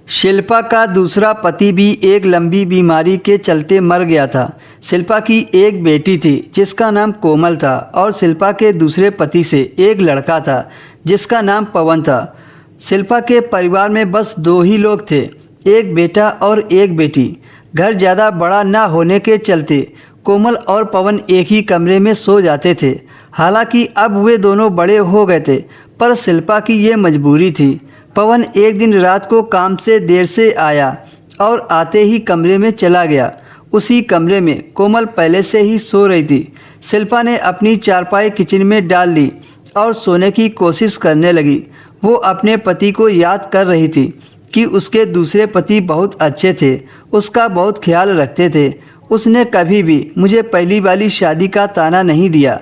शिल्पा का दूसरा पति भी एक लंबी बीमारी के चलते मर गया था। शिल्पा की एक बेटी थी जिसका नाम कोमल था और शिल्पा के दूसरे पति से एक लड़का था जिसका नाम पवन था। शिल्पा के परिवार में बस दो ही लोग थे, एक बेटा और एक बेटी। घर ज़्यादा बड़ा ना होने के चलते कोमल और पवन एक ही कमरे में सो जाते थे। हालांकि अब वे दोनों बड़े हो गए थे, पर शिल्पा की ये मजबूरी थी। पवन एक दिन रात को काम से देर से आया और आते ही कमरे में चला गया। उसी कमरे में कोमल पहले से ही सो रही थी। शिल्पा ने अपनी चारपाई किचन में डाल ली और सोने की कोशिश करने लगी। वो अपने पति को याद कर रही थी कि उसके दूसरे पति बहुत अच्छे थे, उसका बहुत ख्याल रखते थे। उसने कभी भी मुझे पहली वाली शादी का ताना नहीं दिया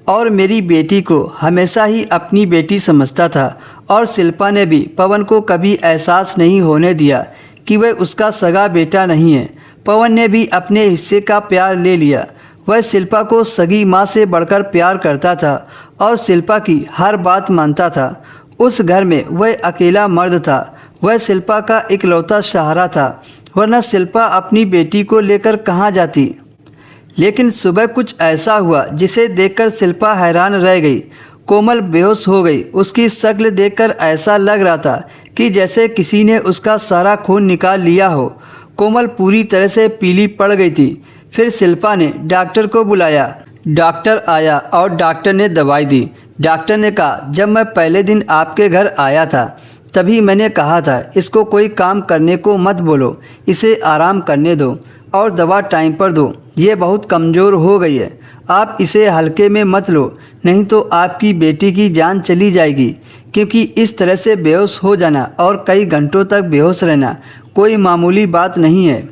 और मेरी बेटी को हमेशा ही अपनी बेटी समझता था। और शिल्पा ने भी पवन को कभी एहसास नहीं होने दिया कि वह उसका सगा बेटा नहीं है। पवन ने भी अपने हिस्से का प्यार ले लिया। वह शिल्पा को सगी माँ से बढ़कर प्यार करता था और शिल्पा की हर बात मानता था। उस घर में वह अकेला मर्द था। वह शिल्पा का इकलौता सहारा था, वरना शिल्पा अपनी बेटी को लेकर कहाँ जाती। लेकिन सुबह कुछ ऐसा हुआ जिसे देखकर शिल्पा हैरान रह गई। कोमल बेहोश हो गई। उसकी शक्ल देखकर ऐसा लग रहा था कि जैसे किसी ने उसका सारा खून निकाल लिया हो। कोमल पूरी तरह से पीली पड़ गई थी। फिर शिल्पा ने डॉक्टर को बुलाया। डॉक्टर आया और डॉक्टर ने दवाई दी। डॉक्टर ने कहा, जब मैं पहले दिन आपके घर आया था तभी मैंने कहा था इसको कोई काम करने को मत बोलो, इसे आराम करने दो और दवा टाइम पर दो। ये बहुत कमज़ोर हो गई है, आप इसे हल्के में मत लो, नहीं तो आपकी बेटी की जान चली जाएगी। क्योंकि इस तरह से बेहोश हो जाना और कई घंटों तक बेहोश रहना कोई मामूली बात नहीं है।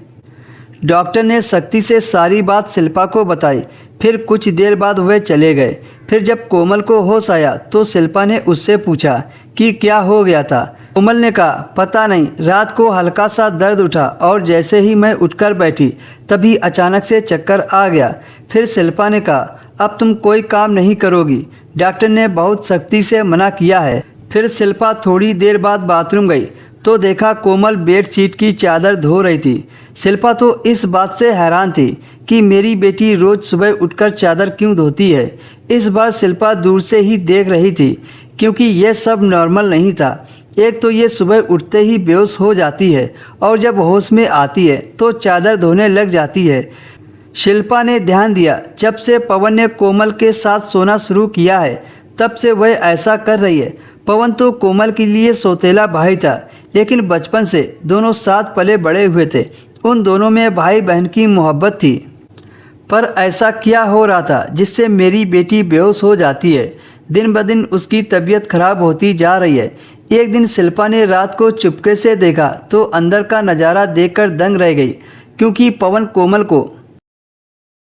डॉक्टर ने सख्ती से सारी बात शिल्पा को बताई। फिर कुछ देर बाद वह चले गए। फिर जब कोमल को होश आया तो शिल्पा ने उससे पूछा कि क्या हो गया था। कोमल ने कहा, पता नहीं, रात को हल्का सा दर्द उठा और जैसे ही मैं उठकर बैठी तभी अचानक से चक्कर आ गया। फिर शिल्पा ने कहा, अब तुम कोई काम नहीं करोगी, डॉक्टर ने बहुत सख्ती से मना किया है। फिर शिल्पा थोड़ी देर बाद बाथरूम गई तो देखा कोमल बेडशीट की चादर धो रही थी। शिल्पा तो इस बात से हैरान थी कि मेरी बेटी रोज़ सुबह उठकर चादर क्यों धोती है। इस बार शिल्पा दूर से ही देख रही थी क्योंकि यह सब नॉर्मल नहीं था। एक तो ये सुबह उठते ही बेहोश हो जाती है और जब होश में आती है तो चादर धोने लग जाती है। शिल्पा ने ध्यान दिया, जब से पवन ने कोमल के साथ सोना शुरू किया है तब से वह ऐसा कर रही है। पवन तो कोमल के लिए सौतेला भाई था, लेकिन बचपन से दोनों साथ पले बड़े हुए थे। उन दोनों में भाई बहन की मोहब्बत थी। पर ऐसा क्या हो रहा था जिससे मेरी बेटी बेहोश हो जाती है। दिन ब दिन उसकी तबीयत खराब होती जा रही है। एक दिन शिल्पा ने रात को चुपके से देखा तो अंदर का नज़ारा देखकर दंग रह गई, क्योंकि पवन कोमल को